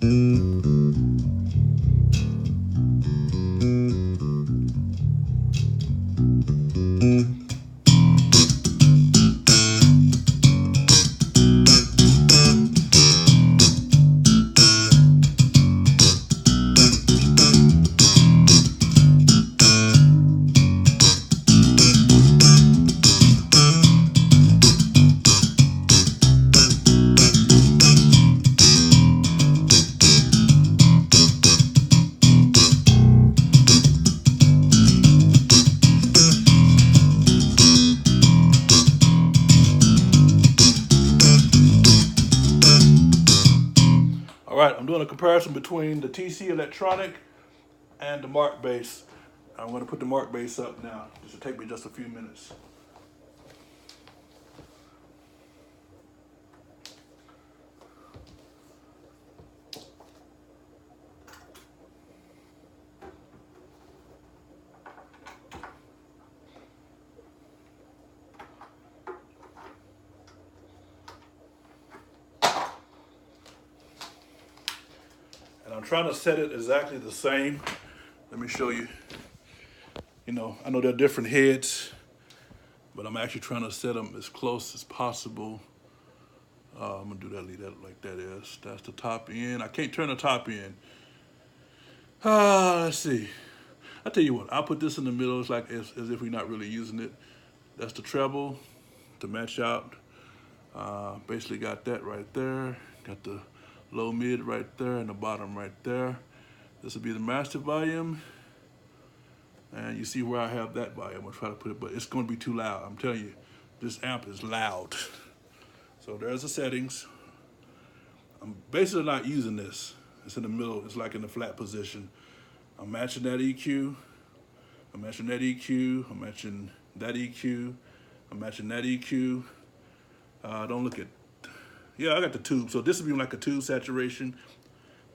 All right, I'm doing a comparison between the TC Electronic and the Markbass. I'm going to put the Markbass up now. This will take me just a few minutes. And I'm trying to set it exactly the same. Let me show you. You know, I know they're different heads, but I'm actually trying to set them as close as possible. I'm gonna do that, leave that like that is. That's the top end. I can't turn the top end. Let's see. I'll tell you what, I'll put this in the middle. It's like as if we're not really using it. That's the treble to match out. Basically got that right there. Got the low mid right there and the bottom right there. This will be the master volume. And you see where I have that volume. I'm gonna try to put it, but it's gonna be too loud. I'm telling you, this amp is loud. So there's the settings. I'm basically not using this. It's in the middle, it's like in the flat position. I'm matching that EQ. I'm matching that EQ. I'm matching that EQ. I'm matching that EQ. Don't look at, yeah, I got the tube. So this will be like a tube saturation.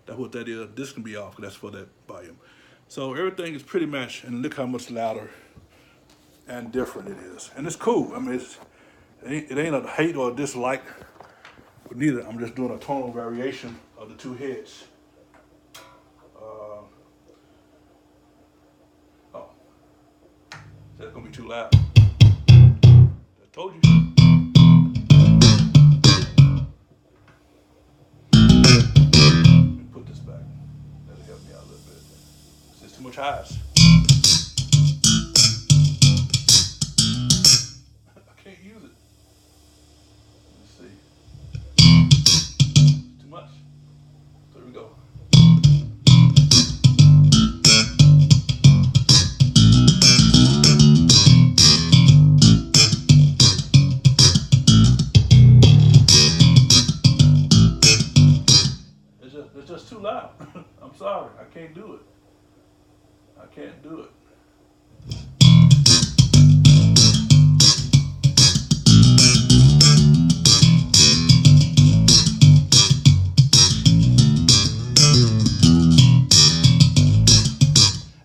That's what that is. This can be off, that's for that volume. So everything is pretty much, and look how much louder and different it is. And it's cool. I mean, it ain't a hate or a dislike, but neither. I'm just doing a tonal variation of the two heads. That's gonna be too loud. I told you. Let me put this back. That'll help me out a little bit. It's just too much highs. I can't use it. Let's see. Too much. There we go. It's just too loud. I'm sorry, I can't do it. I can't do it.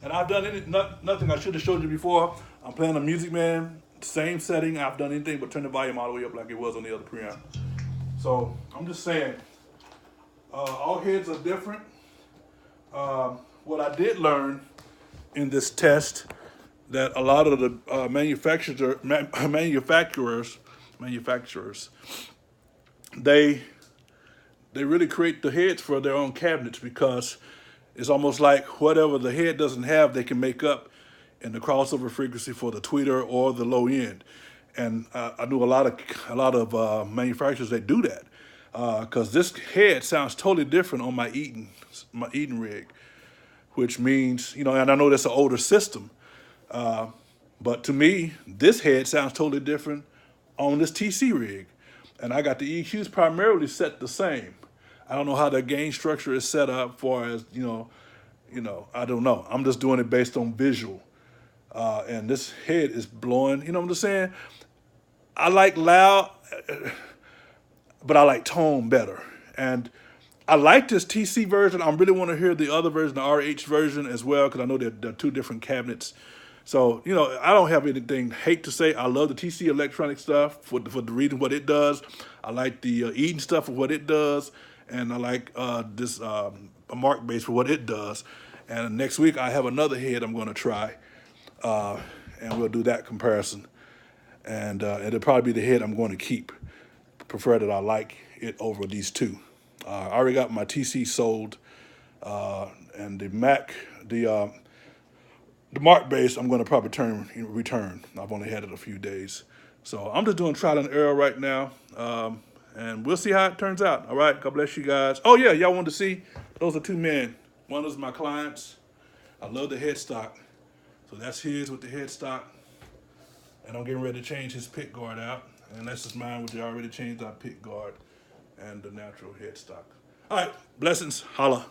And I've done nothing I should have showed you before. I'm playing a Music Man, same setting. I've done anything but turn the volume all the way up like it was on the other preamp. So I'm just saying, all heads are different. What I did learn in this test that a lot of the manufacturers, they really create the heads for their own cabinets because it's almost like whatever the head doesn't have, they can make up in the crossover frequency for the tweeter or the low end. And I knew a lot of manufacturers that do that. Because this head sounds totally different on my Eaton rig, which means, you know, and I know that's an older system, but to me, this head sounds totally different on this TC rig. And I got the EQs primarily set the same. I don't know how the gain structure is set up for as, you know, I don't know. I'm just doing it based on visual. And this head is blowing, you know what I'm just saying? I like loud, but I like tone better. And I like this TC version. I really want to hear the other version, the RH version as well, because I know they're two different cabinets. So, you know, I don't have anything hate to say. I love the TC electronic stuff for the reason what it does. I like the Eden stuff for what it does. and I like this Markbass for what it does. And next week I have another head I'm going to try, and we'll do that comparison. And it'll probably be the head I'm going to keep. Prefer that I like it over these two. I already got my TC sold, and the Mac, the Markbass, I'm going to probably return. I've only had it a few days, so I'm just doing trial and error right now, and we'll see how it turns out. All right, God bless you guys. Oh yeah, y'all wanted to see? Those are two men. One is my client's. I love the headstock, so that's his with the headstock, and I'm getting ready to change his pick guard out, and this is mine, which I already changed our pick guard and the natural headstock. All right, blessings, holla.